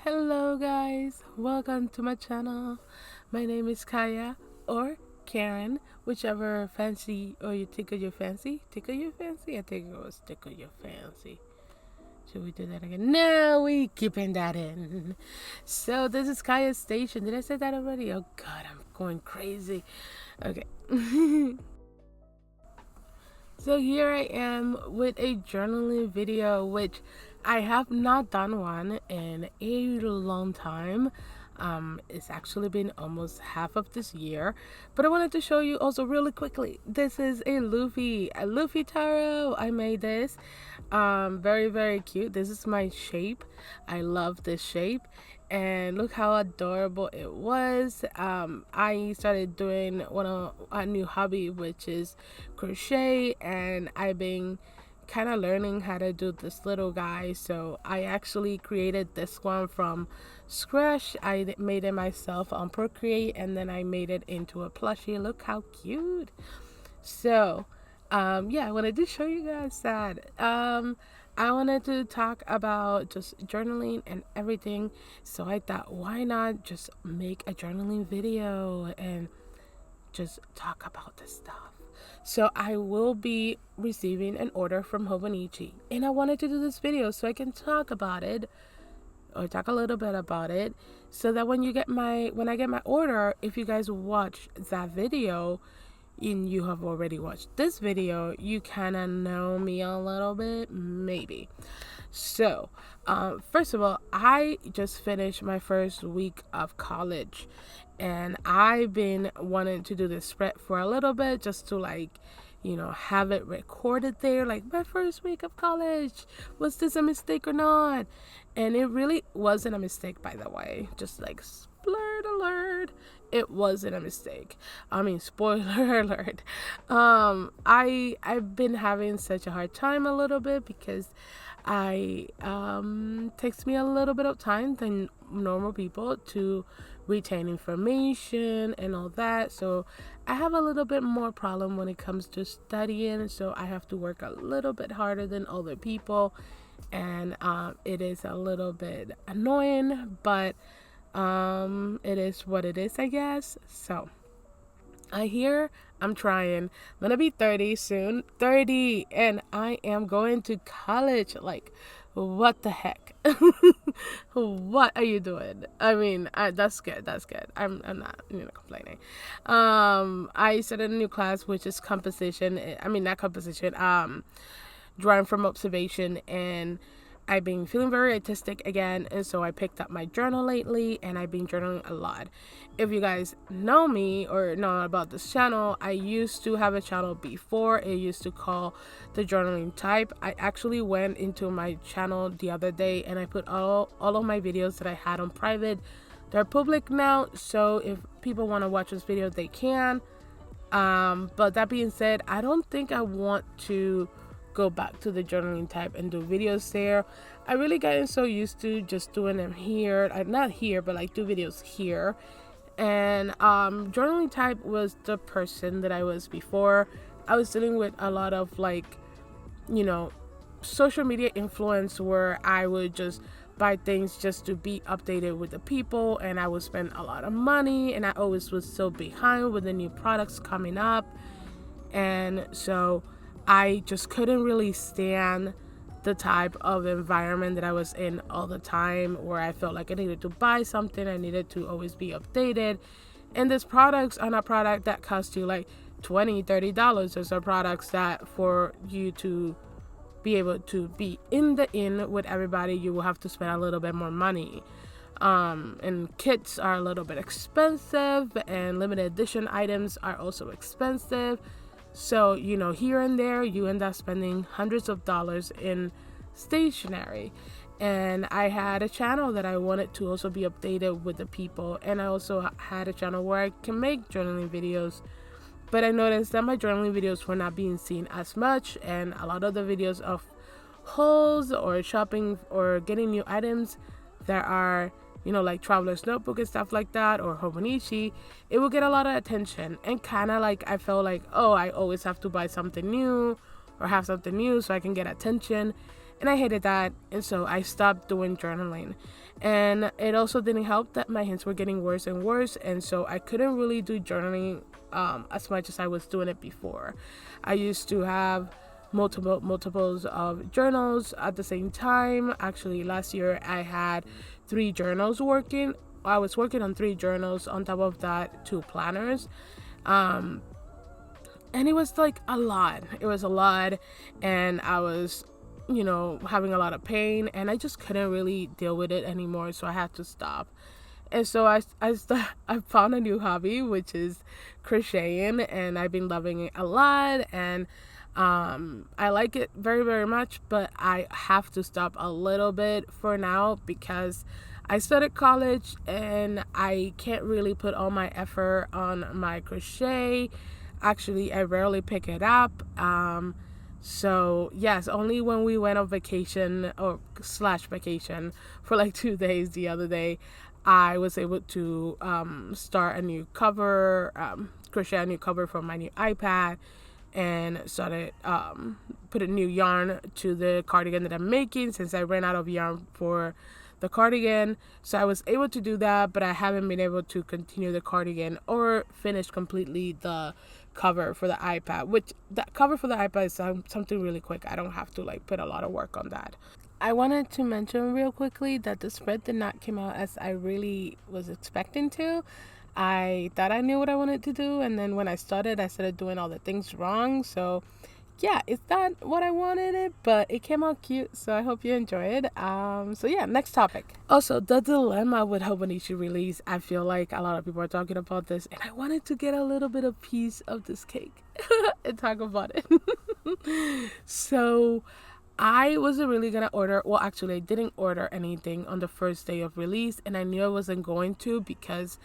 Hello guys, welcome to my channel. My name is Kaya or Karen, whichever fancy or you tickle your fancy. Tickle your fancy? I think it was tickle your fancy. Should we do that again? No, we keeping that in. So this is Kaya's station. Did I say that already? Oh god, I'm going crazy. Okay. So here I am with a journaling video, which I have not done one in a long time. It's actually been almost half of this year, but I wanted to show you also really quickly. This is a Luffy tarot. I made this. Very, very cute. This is my shape. I love this shape. And look how adorable it was. I started doing a new hobby, which is crochet, and I've been kind of learning how to do this little guy. So I actually created this one from scratch. I made it myself on Procreate, and then I made it into a plushie. Look how cute. So yeah, I wanted to show you guys that. I wanted to talk about just journaling and everything, so I thought, why not just make a journaling video and just talk about this stuff. So I will be receiving an order from Hobonichi, and I wanted to do this video so I can talk about it, or talk a little bit about it, so that when I get my order, if you guys watch that video and you have already watched this video, you kind of know me a little bit, maybe. So first of all, I just finished my first week of college, and I've been wanting to do this spread for a little bit, just to have it recorded there, like my first week of college. Was this a mistake or not? And it really wasn't a mistake, by the way. Just like splurt alert, it wasn't a mistake. I mean, spoiler alert. I've been having such a hard time a little bit because takes me a little bit of time than normal people to retain information and all that. So I have a little bit more problem when it comes to studying, so I have to work a little bit harder than other people, and it is a little bit annoying, but it is what it is, I guess. So I'm trying. I'm gonna be 30 soon. 30, and I am going to college. Like, what the heck? What are you doing? I mean, that's good. That's good. I'm not complaining. I started a new class, which is composition. I mean, not composition. Drawing from observation, and I've been feeling very artistic again, and so I picked up my journal lately, and I've been journaling a lot. If you guys know me or know about this channel, I used to have a channel before. It used to call the journaling type. I actually went into my channel the other day, and I put all of my videos that I had on private. They're public now, so if people want to watch this video, they can. But that being said, I don't think I want to go back to the journaling type and do videos there. I really gotten so used to just doing them here, not here, but like do videos here. And journaling type was the person that I was before. I was dealing with a lot of social media influence, where I would just buy things just to be updated with the people, and I would spend a lot of money, and I always was so behind with the new products coming up. And so I just couldn't really stand the type of environment that I was in all the time, where I felt like I needed to buy something, I needed to always be updated. And these products are not product that cost you like $20-$30. Those are products that for you to be able to be in with everybody, you will have to spend a little bit more money. And kits are a little bit expensive, and limited edition items are also expensive. So, here and there, you end up spending hundreds of dollars in stationery. And I had a channel that I wanted to also be updated with the people. And I also had a channel where I can make journaling videos. But I noticed that my journaling videos were not being seen as much. And a lot of the videos of hauls or shopping or getting new items that are like Traveler's Notebook and stuff like that, or Hobonichi, it will get a lot of attention. And kind of like I felt like, oh, I always have to buy something new or have something new so I can get attention. and I hated that, and so I stopped doing journaling. And it also didn't help that my hands were getting worse and worse, and so I couldn't really do journaling as much as I was doing it before. I used to have multiples of journals at the same time. Actually, last year I had 3 journals working. I was working on 3 journals, on top of that 2 planners. um and it was like a lot. It was a lot, and I was, having a lot of pain, and I just couldn't really deal with it anymore, so I had to stop. And so I found a new hobby, which is crocheting, and I've been loving it a lot. And I like it very, very much, but I have to stop a little bit for now because I started college and I can't really put all my effort on my crochet. Actually, I rarely pick it up. So yes, only when we went on vacation or slash vacation for like 2 days the other day, I was able to start a new cover, crochet a new cover for my new iPad, and started put a new yarn to the cardigan that I'm making, since I ran out of yarn for the cardigan. So I was able to do that, but I haven't been able to continue the cardigan or finish completely the cover for the iPad, which the cover for the iPad is something really quick. I don't have to like put a lot of work on that. I wanted to mention real quickly that the spread did not come out as I really was expecting to. I thought I knew what I wanted to do, and then when I started doing all the things wrong. So yeah, it's not what I wanted it, but it came out cute, so I hope you enjoy it. So yeah, next topic. Also, the dilemma with Hobonichi release. I feel like a lot of people are talking about this, and I wanted to get a little bit of piece of this cake and talk about it. So I wasn't really gonna order. Well, actually, I didn't order anything on the first day of release, and I knew I wasn't going to because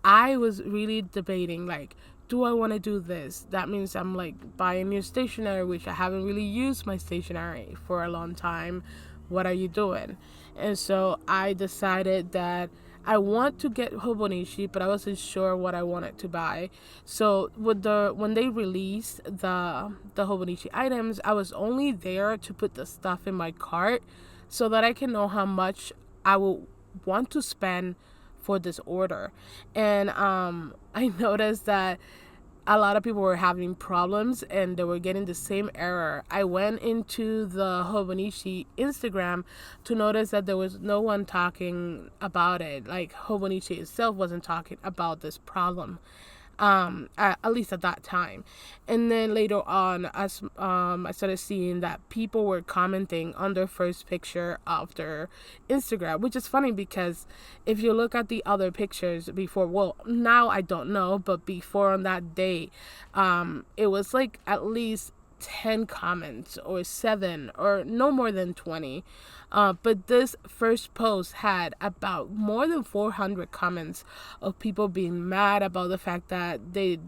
I was really debating, like, do I want to do this? That means I'm like buying new stationery, which I haven't really used my stationery for a long time. What are you doing? And so I decided that I want to get Hobonichi, but I wasn't sure what I wanted to buy. So when they released the Hobonichi items, I was only there to put the stuff in my cart so that I can know how much I will want to spend for this order. And I noticed that a lot of people were having problems and they were getting the same error. I went into the Hobonichi Instagram to notice that there was no one talking about it. Like, Hobonichi itself wasn't talking about this problem. At least at that time. And then later on, as I started seeing that people were commenting on their first picture of their Instagram, which is funny because if you look at the other pictures before, well, now I don't know, but before on that day, it was like at least 10 comments or 7 or no more than 20. But this first post had about more than 400 comments of people being mad about the fact that they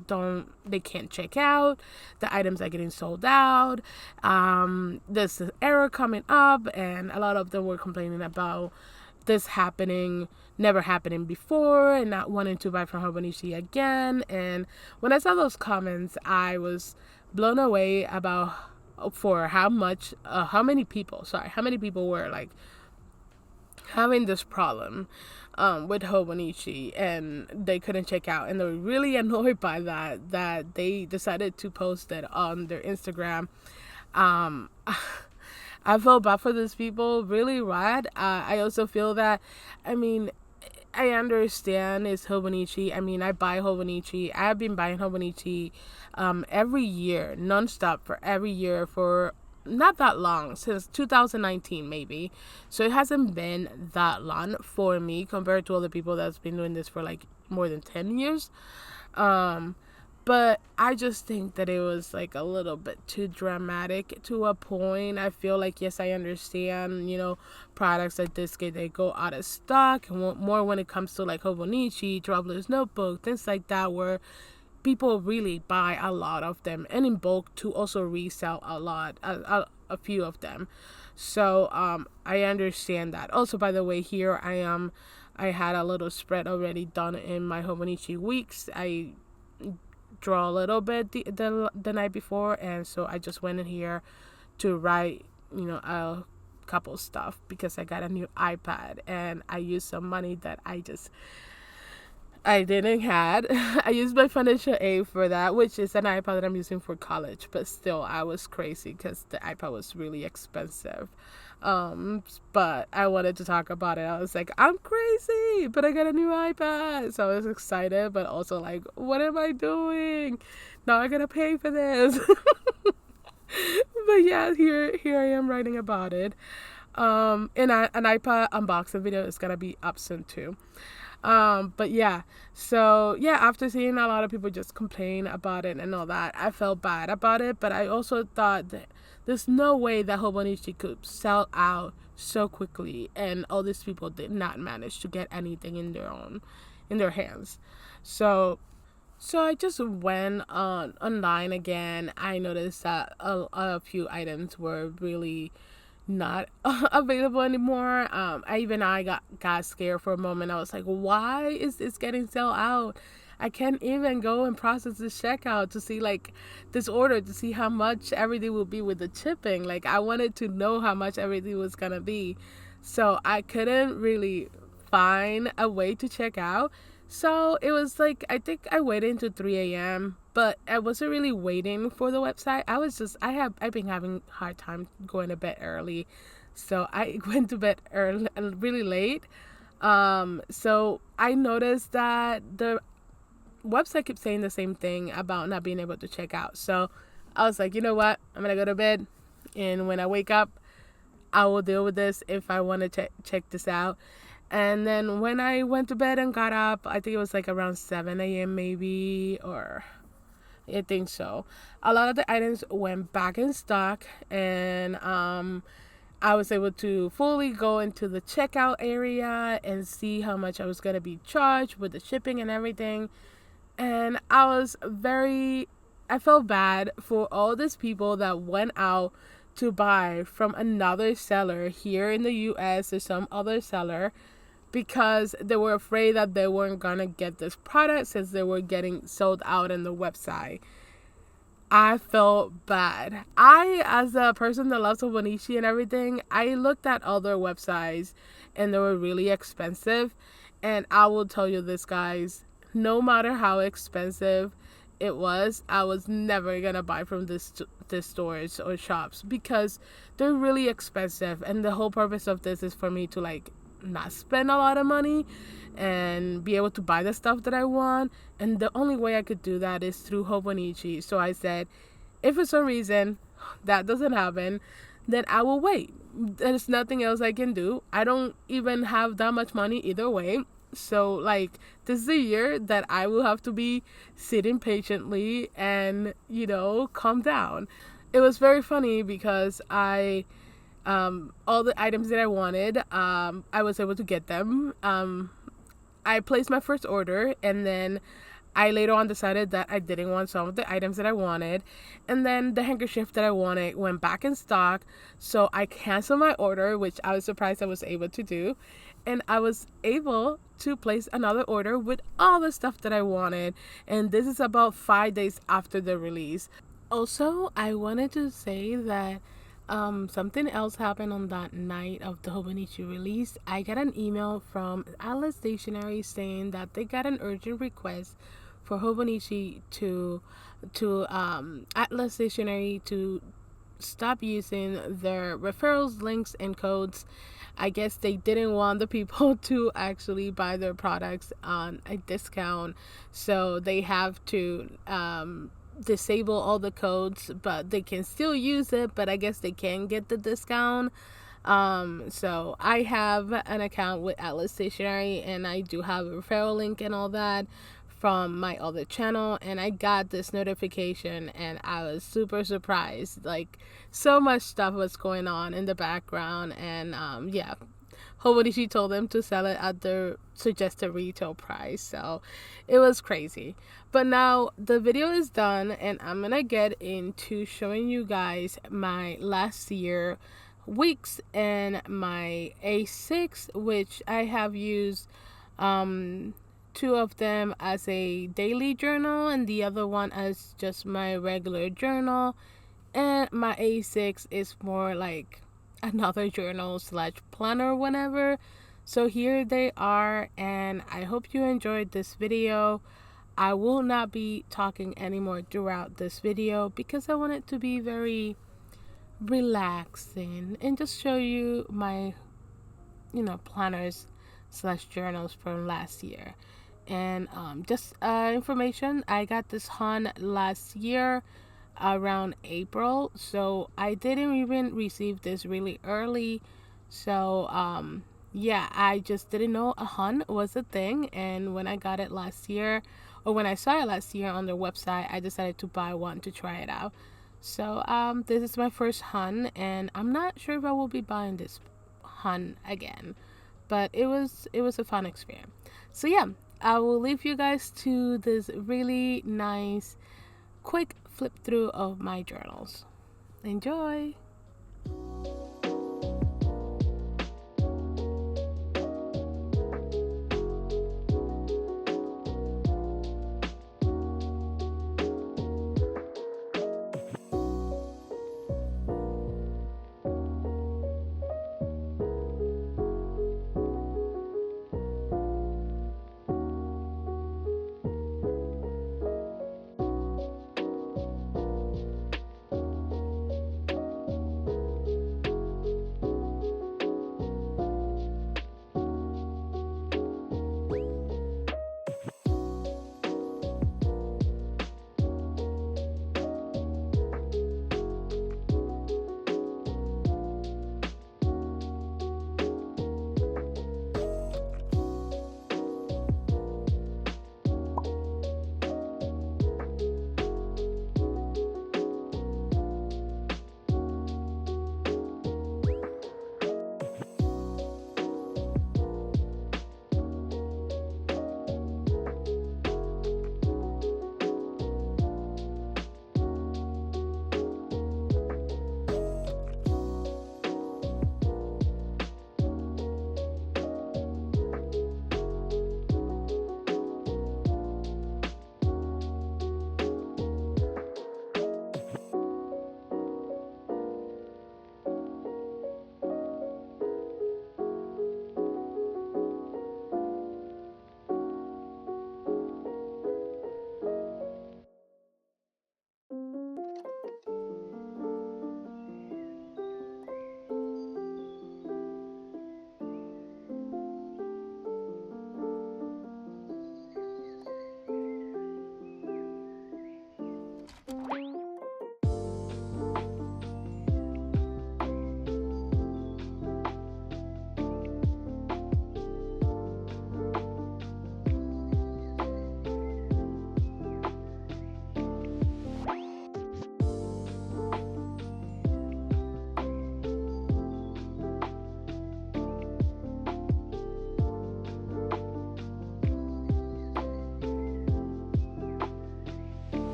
can't check out, the items are getting sold out, there's an error coming up, and a lot of them were complaining about this never happening before, and not wanting to buy from Hobonichi again. And when I saw those comments, I was blown away about how many people were like having this problem with Hobonichi, and they couldn't check out, and they were really annoyed by that they decided to post it on their Instagram. I feel bad for these people, really rad. I also feel that, I mean, I understand it's Hobonichi. I mean, I buy Hobonichi. I've been buying Hobonichi every year, nonstop, for every year for not that long, since 2019 maybe. So it hasn't been that long for me compared to other people that's been doing this for like more than 10 years. But I just think that it was like a little bit too dramatic to a point. I feel like, yes, I understand, products like this, they go out of stock, and more when it comes to like Hobonichi, Traveler's Notebook, things like that, where people really buy a lot of them, and in bulk to also resell a few of them. So I understand that. Also, by the way, here I had a little spread already done in my Hobonichi weeks. I draw a little bit the night before, and so I just went in here to write a couple stuff because I got a new iPad and I used some money that I didn't had. I used my financial aid for that, which is an iPad that I'm using for college. But still, I was crazy because the iPad was really expensive. But I wanted to talk about it. I was like, I'm crazy, but I got a new iPad. So I was excited, but also like, what am I doing? Now I gotta pay for this. But yeah, here I am writing about it. And an iPad unboxing video is gonna be up soon too. But yeah, so yeah, after seeing a lot of people just complain about it and all that, I felt bad about it, but I also thought that there's no way that Hobonichi could sell out so quickly and all these people did not manage to get anything in their hands. So I just went on online again. I noticed that a few items were really not available anymore. I got scared for a moment. I was like, why is this getting sold out? I can't even go and process this checkout to see like this order to see how much everything will be with the shipping. Like I wanted to know how much everything was gonna be. So I couldn't really find a way to check out. So it was like I think I waited until 3 a.m. But I wasn't really waiting for the website. I've been having a hard time going to bed early. So I went to bed early really late. So I noticed that the website kept saying the same thing about not being able to check out. So I was like, you know what? I'm gonna go to bed and when I wake up I will deal with this if I want to check this out. And then when I went to bed and got up, I think it was like around 7 a.m. maybe, or I think so. A lot of the items went back in stock, and I was able to fully go into the checkout area and see how much I was going to be charged with the shipping and everything. And I felt bad for all these people that went out to buy from another seller here in the US or some other seller because they were afraid that they weren't gonna get this product since they were getting sold out on the website. I felt bad. As a person that loves Hobonichi and everything, I looked at other websites and they were really expensive. And I will tell you this, guys, no matter how expensive it was, I was never gonna buy from this stores or shops because they're really expensive. And the whole purpose of this is for me to like not spend a lot of money and be able to buy the stuff that I want. And the only way I could do that is through Hobonichi. So I said, if for some reason that doesn't happen, then I will wait. There's nothing else I can do. I don't even have that much money either way. So like this is a year that I will have to be sitting patiently and calm down. It was very funny because all the items that I wanted, I was able to get them. I placed my first order and then I later on decided that I didn't want some of the items that I wanted. And then the handkerchief that I wanted went back in stock. So I canceled my order, which I was surprised I was able to do. And I was able to place another order with all the stuff that I wanted. And this is about 5 days after the release. Also, I wanted to say that something else happened on that night of the Hobonichi release. I got an email from Atlas Stationery saying that they got an urgent request for Hobonichi to Atlas Stationery to stop using their referrals, links, and codes. I guess they didn't want the people to actually buy their products on a discount, so they have to disable all the codes, but they can still use it, but I guess they can get the discount. So I have an account with Atlas Stationery and I do have a referral link and all that from my other channel, and I got this notification and I was super surprised. Like, so much stuff was going on in the background, and yeah, Hobonichi told them to sell it at their suggested retail price. So it was crazy. But now the video is done and I'm gonna get into showing you guys my last year weeks and my A6, which I have used two of them as a daily journal and the other one as just my regular journal. And my A6 is more like another journal slash planner whenever. So here they are, and I hope you enjoyed this video. I will not be talking anymore throughout this video because I want it to be very relaxing and just show you my, planners slash journals from last year. And just information, I got this hunt last year around April, so I didn't even receive this really early. So yeah, I just didn't know a hunt was a thing, and when I got it last year, or when I saw it last year on their website, I decided to buy one to try it out. So this is my first hunt, and I'm not sure if I will be buying this hunt again, but it was a fun experience. So yeah, I will leave you guys to this really nice quick flip through of my journals. Enjoy!